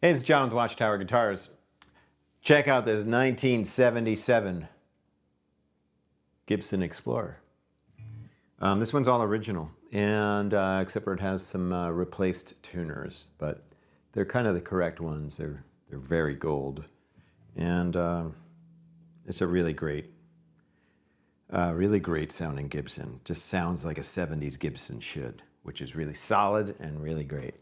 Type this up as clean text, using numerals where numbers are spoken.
Hey, it's John with Watchtower Guitars. Check out this 1977 Gibson Explorer. This one's all original, and except for it has some replaced tuners, but they're kind of the correct ones. They're very gold, and it's a really great sounding Gibson. Just sounds like a 70s Gibson should, which is really solid and really great.